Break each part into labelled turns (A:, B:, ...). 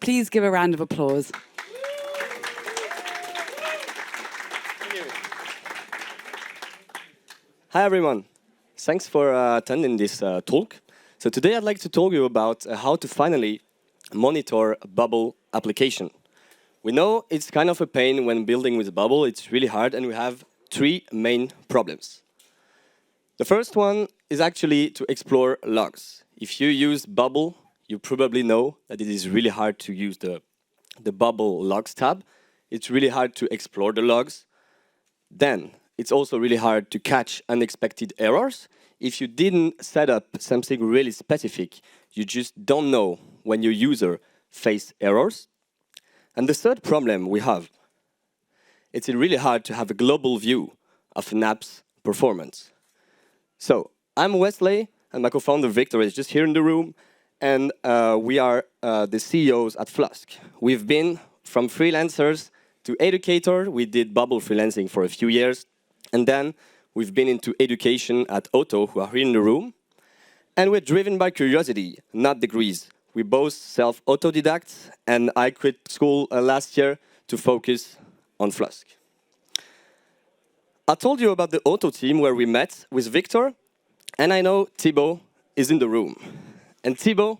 A: Please give a round of applause.
B: Hi everyone, thanks for attending this talk. So today I'd like to talk to you about how to finally monitor a Bubble application. We know it's kind of a pain when building with Bubble, it's really hard, and we have three main problems. The first one is actually to explore logs. If you use Bubble, you probably know that it is really hard to use the Bubble logs tab. It's really hard to explore the logs. Then it's also really hard to catch unexpected errors. If you didn't set up something really specific, you just don't know when your user face errors. And the third problem we have, it's really hard to have a global view of an app's performance. So I'm Wesley, and my co-founder Victor is just here in the room, and we are the CEOs at Flusk. We've been from freelancers to educator. We did Bubble freelancing for a few years, and then we've been into education at Otto, who are here in the room. And we're driven by curiosity, not degrees. We both self-autodidacts, and I quit school last year to focus on Flusk. I told you about the Otto team where we met with Victor, and I know Thibaut is in the room. And Thibaut,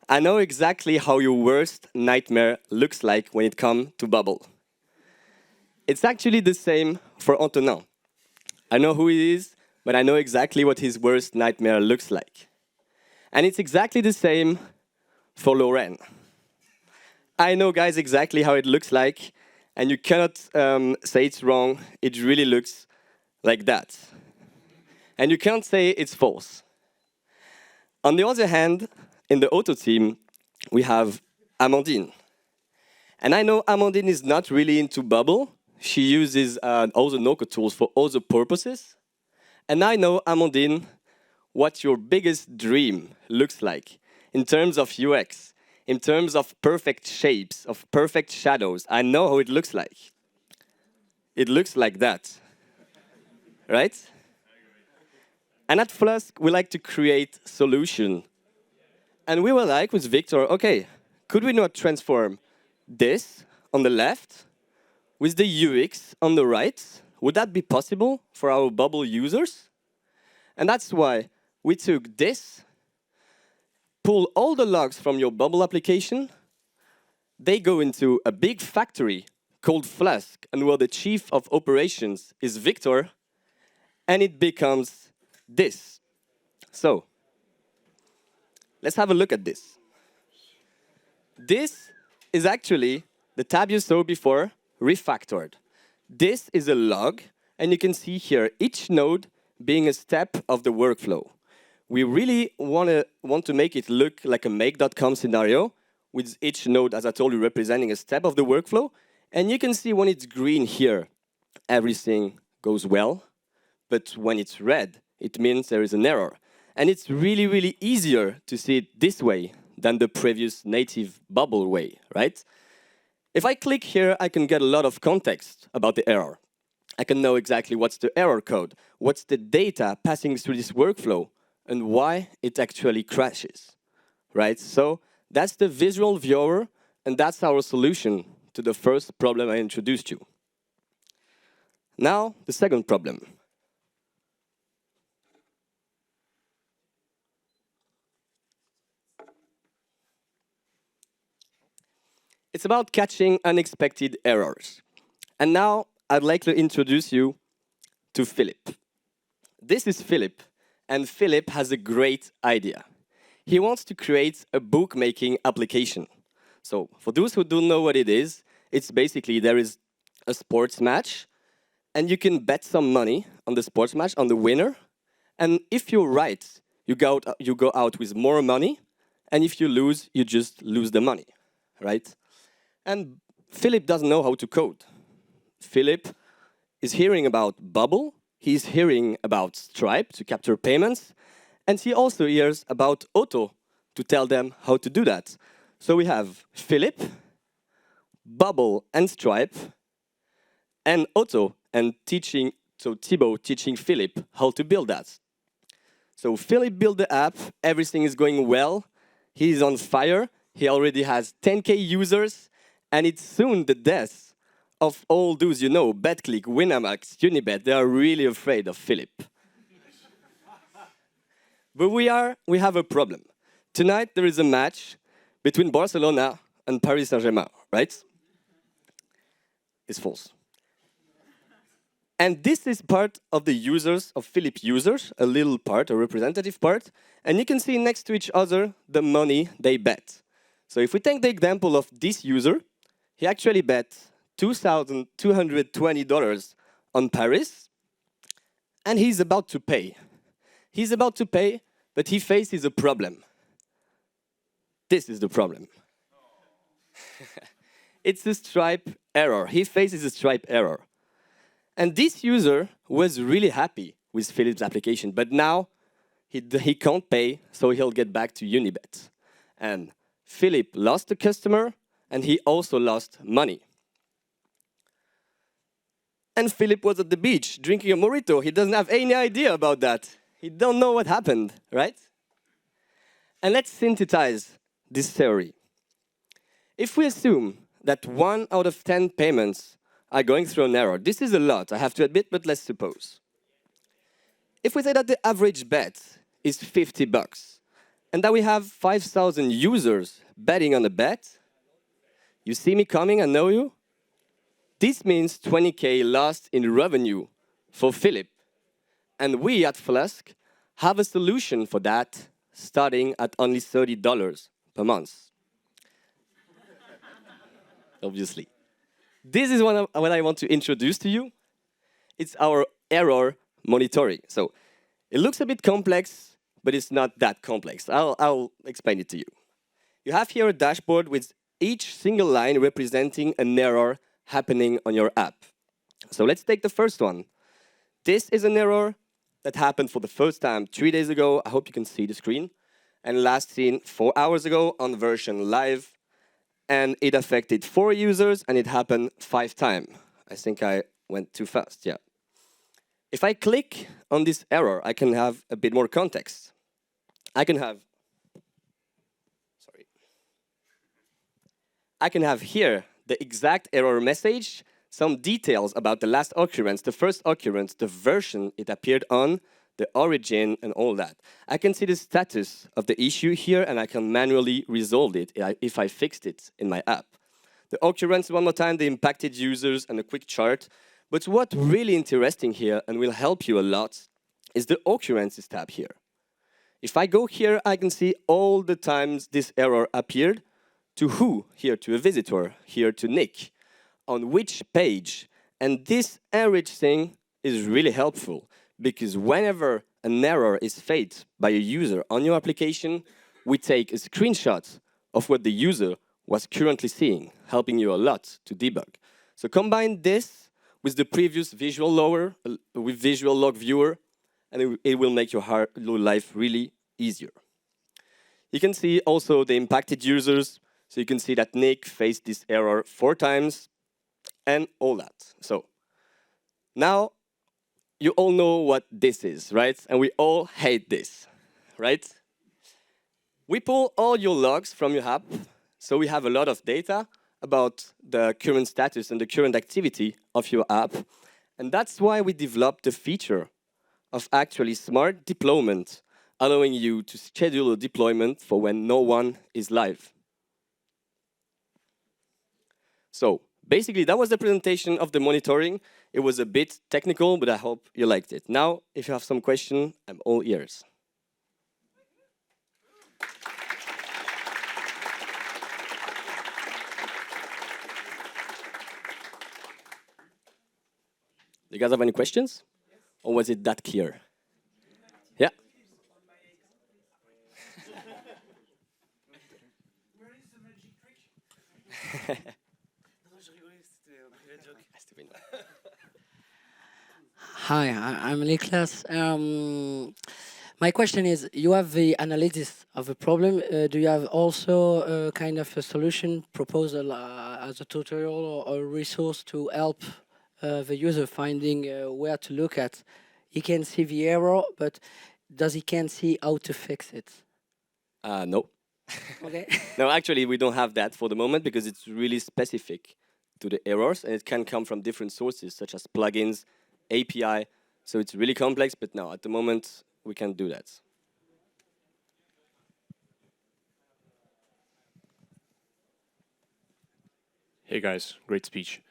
B: I know exactly how your worst nightmare looks like when it comes to Bubble. It's actually the same for Antonin. I know who he is, but I know exactly what his worst nightmare looks like. And it's exactly the same for Lorraine. I know, guys, exactly how it looks like, and you cannot say it's wrong. It really looks like that. And you can't say it's false. On the other hand, in the Auto team, we have Amandine. And I know Amandine is not really into Bubble. She uses all the no-code tools for other purposes. And I know, Amandine, what your biggest dream looks like in terms of UX, in terms of perfect shapes, of perfect shadows. I know how it looks like. It looks like that, right? And at Flusk, we like to create solutions. And we were like, with Victor, okay, could we not transform this on the left with the UX on the right? Would that be possible for our Bubble users? And that's why we took this, pull all the logs from your Bubble application. They go into a big factory called Flusk, and where the chief of operations is Victor, and it becomes this. So let's have a look at this. This is actually the tab you saw before, refactored. This is a log, and you can see here each node being a step of the workflow. We really want to make it look like a make.com scenario, with each node, as I told you, representing a step of the workflow. And you can see when it's green here, everything goes well. But when it's red, it means there is an error. And it's really, really easier to see it this way than the previous native Bubble way, right? If I click here, I can get a lot of context about the error. I can know exactly what's the error code, what's the data passing through this workflow, and why it actually crashes, right? So that's the visual viewer, and that's our solution to the first problem I introduced you. Now, the second problem. It's about catching unexpected errors. And now, I'd like to introduce you to Philip. This is Philip, and Philip has a great idea. He wants to create a bookmaking application. So, for those who don't know what it is, it's basically there is a sports match, and you can bet some money on the sports match, on the winner. And if you're right, you go out with more money, and if you lose, you just lose the money, right? And Philip doesn't know how to code. Philip is hearing about Bubble, he's hearing about Stripe to capture payments, and he also hears about Otto to tell them how to do that. So we have Philip, Bubble and Stripe, and Otto, and Thibaut teaching Philip how to build that. So Philip built the app, everything is going well, he's on fire, He already has 10K users, and it's soon the death of all those you know, BetClick, Winamax, Unibet. They are really afraid of Philip. But we have a problem. Tonight there is a match between Barcelona and Paris Saint-Germain, right? It's false. And this is part of the users, of Philip users, a little part, a representative part. And you can see next to each other the money they bet. So if we take the example of this user, he actually bet $2,220 on Paris, and he's about to pay. He's about to pay, but he faces a problem. This is the problem. It's a Stripe error. He faces a Stripe error. And this user was really happy with Philip's application, but now he can't pay, so he'll get back to Unibet. And Philip lost a customer, and he also lost money. And Philip was at the beach drinking a mojito. He doesn't have any idea about that. He don't know what happened, right? And let's synthesize this theory. If we assume that 1 out of 10 payments are going through an error, this is a lot, I have to admit, but let's suppose. If we say that the average bet is $50, and that we have 5,000 users betting on a bet, you see me coming, I know you? This means 20K lost in revenue for Philip. And we at Flusk have a solution for that, starting at only $30 per month. Obviously. This is what I want to introduce to you. It's our error monitoring. So it looks a bit complex, but it's not that complex. I'll explain it to you. You have here a dashboard with each single line representing an error happening on your app. So let's take the first one. This is an error that happened for the first time 3 days ago. I hope you can see the screen. And last seen 4 hours ago on version live. And it affected 4 users, and it happened 5 times. I think I went too fast, yeah. If I click on this error, I can have a bit more context. I can have here the exact error message, some details about the last occurrence, the first occurrence, the version it appeared on, the origin, and all that. I can see the status of the issue here, and I can manually resolve it if I fixed it in my app. The occurrence, one more time, the impacted users, and a quick chart. But what's really interesting here, and will help you a lot, is the occurrences tab here. If I go here, I can see all the times this error appeared, to who, here to a visitor, here to Nick, on which page. And this average thing is really helpful, because whenever an error is faced by a user on your application, we take a screenshot of what the user was currently seeing, helping you a lot to debug. So combine this with the previous visual log viewer, and it will make your life really easier. You can see also the impacted users. So you can see that Nick faced this error 4 times, and all that. So now you all know what this is, right? And we all hate this, right? We pull all your logs from your app, so we have a lot of data about the current status and the current activity of your app. And that's why we developed the feature of actually smart deployment, allowing you to schedule a deployment for when no one is live. So basically, that was the presentation of the monitoring. It was a bit technical, but I hope you liked it. Now, if you have some question, I'm all ears. Do you guys have any questions? Or was it that clear? Yeah?
C: Where is the magic trick? Hi, I'm Niklas. My question is, you have the analysis of a problem. Do you have also a kind of a solution proposal as a tutorial or a resource to help the user finding where to look at? He can see the error, but does he can't see how to fix it?
B: No.
C: Okay.
B: No, actually, we don't have that for the moment because it's really specific to the errors, and it can come from different sources such as plugins, API. So it's really complex, but no, at the moment, we can't do that.
D: Hey guys, great speech.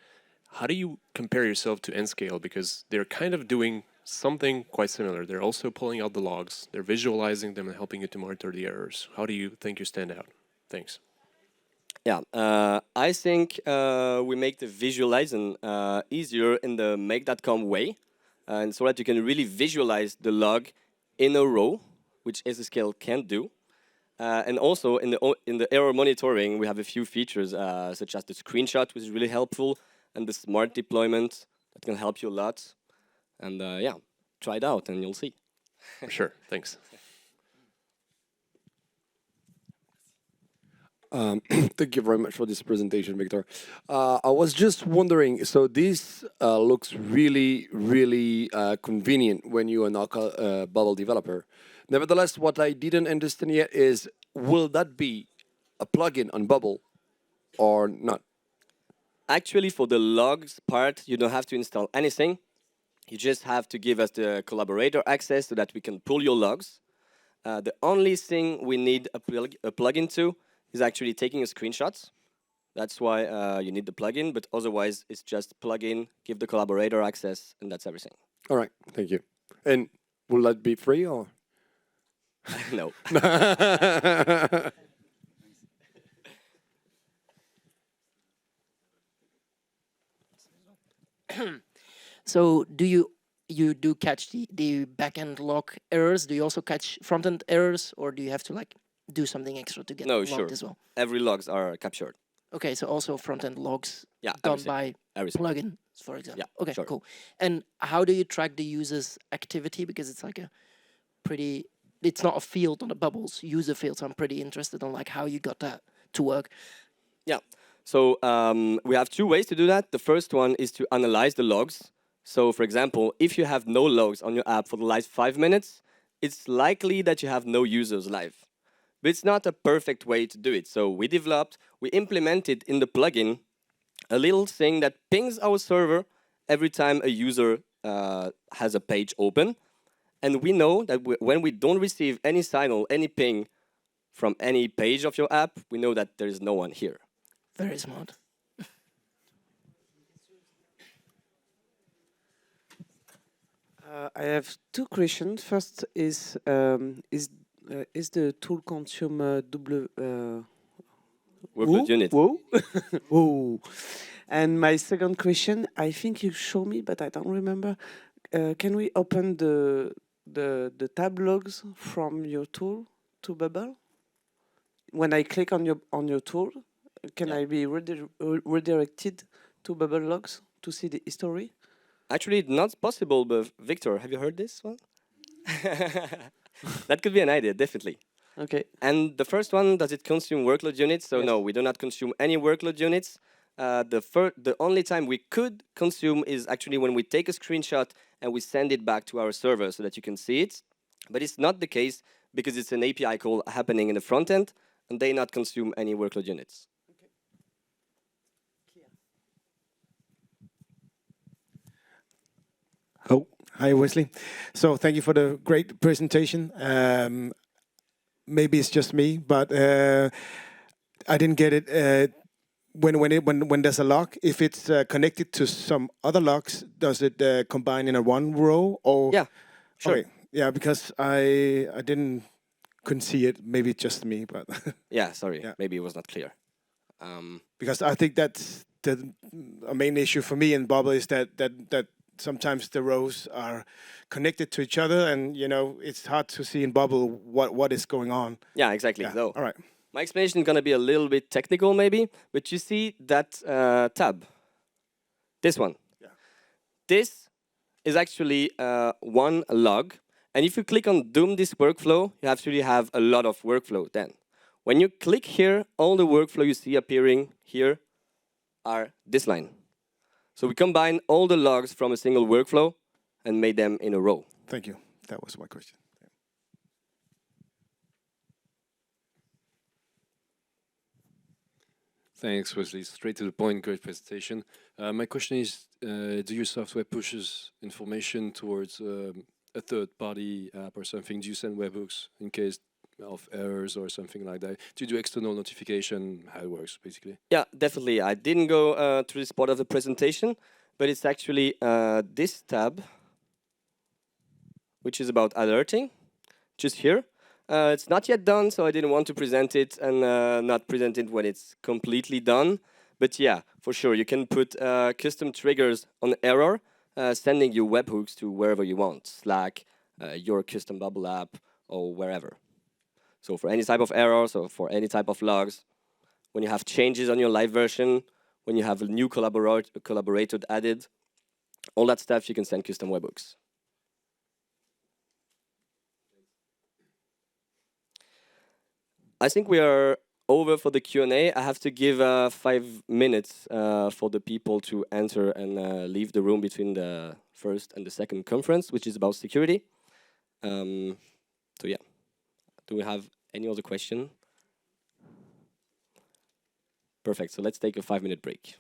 D: How do you compare yourself to Nscale? Because they're kind of doing something quite similar. They're also pulling out the logs, they're visualizing them and helping you to monitor the errors. How do you think you stand out? Thanks.
B: Yeah, I think we make the visualizing easier in the make.com way, and so that you can really visualize the log in a row, which Nscale can't do. And also in the error monitoring, we have a few features such as the screenshot, which is really helpful, and the smart deployment that can help you a lot. And yeah, try it out and you'll see.
D: For sure, thanks.
E: Thank you very much for this presentation, Victor. I was just wondering, so this looks really, really convenient when you are not a Bubble developer. Nevertheless, what I didn't understand yet is, will that be a plugin on Bubble or not?
B: Actually, for the logs part, you don't have to install anything. You just have to give us the collaborator access so that we can pull your logs. The only thing we need a plugin to is actually taking a screenshot. That's why you need the plugin, but otherwise it's just plug in, give the collaborator access, and that's everything.
E: All right, thank you. And will that be free or?
B: No.
F: So do you do catch the backend log errors? Do you also catch front-end errors, or do you have to like do something extra to get
B: No,
F: logged
B: sure.
F: as well?
B: Every logs are captured.
F: Okay, so also front-end logs
B: Yeah,
F: done
B: everything.
F: by
B: Everything.
F: plugins, for example.
B: Yeah,
F: Okay,
B: sure.
F: cool. And how do you track the user's activity? Because it's like a pretty, it's not a field on the Bubbles user field. So I'm pretty interested in like how you got that to work.
B: Yeah. So we have two ways to do that. The first one is to analyze the logs. So for example, if you have no logs on your app for the last 5 minutes, it's likely that you have no users live. But it's not a perfect way to do it. So we implemented in the plugin a little thing that pings our server every time a user has a page open. And we know that when we don't receive any signal, any ping from any page of your app, we know that there is no one here.
F: Very smart.
G: I have two questions. First is the tool consume double
B: Workload unit.
G: Whoa. Whoa. And my second question, I think you showed me, but I don't remember. Can we open the tab logs from your tool to Bubble? When I click on your tool, can I be redirected to Bubble logs to see the history?
B: Actually, it's not possible, but Victor, have you heard this one? That could be an idea, definitely.
G: Okay.
B: And the first one, does it consume workload units? So
G: Yes.
B: no, we do not consume any workload units. The only time we could consume is actually when we take a screenshot and we send it back to our server so that you can see it. But it's not the case because it's an API call happening in the front end, and they not consume any workload units.
H: Oh, hi Wesley. So thank you for the great presentation. Maybe it's just me, but I didn't get it. When there's a log, if it's connected to some other logs, does it combine in a one row or?
B: Yeah, sure.
H: Okay. Yeah, because I couldn't see it. Maybe it's just me, but
B: Yeah, sorry,
H: Yeah.
B: maybe it was not clear.
H: because I think that's a main issue for me in Bubble is that sometimes the rows are connected to each other, and it's hard to see in Bubble what is going on.
B: Yeah, exactly.
H: Yeah.
B: So
H: All right.
B: my explanation is going to be a little bit technical maybe, but you see that tab, this one.
H: Yeah.
B: This is actually one log. And if you click on Doom this workflow, you actually have a lot of workflow then. When you click here, all the workflow you see appearing here are this line. So we combine all the logs from a single workflow and made them in a row.
H: Thank you. That was my question.
I: Thanks, Wesley. Straight to the point, great presentation. My question is, do your software pushes information towards a third-party app or something? Do you send webhooks in case of errors or something like that? Do you do external notification? How it works, basically?
B: Yeah, definitely. I didn't go through this part of the presentation, but it's actually this tab, which is about alerting, just here. It's not yet done, so I didn't want to present it and not present it when it's completely done. But yeah, for sure, you can put custom triggers on error, sending you webhooks to wherever you want, Slack, your custom bubble app, or wherever. So for any type of errors or for any type of logs, when you have changes on your live version, when you have a new collaborator added, all that stuff, you can send custom webhooks. I think we are over for the Q&A. I have to give 5 minutes for the people to enter and leave the room between the first and the second conference, which is about security. So yeah, do we have any other question? Perfect, so let's take a 5-minute break.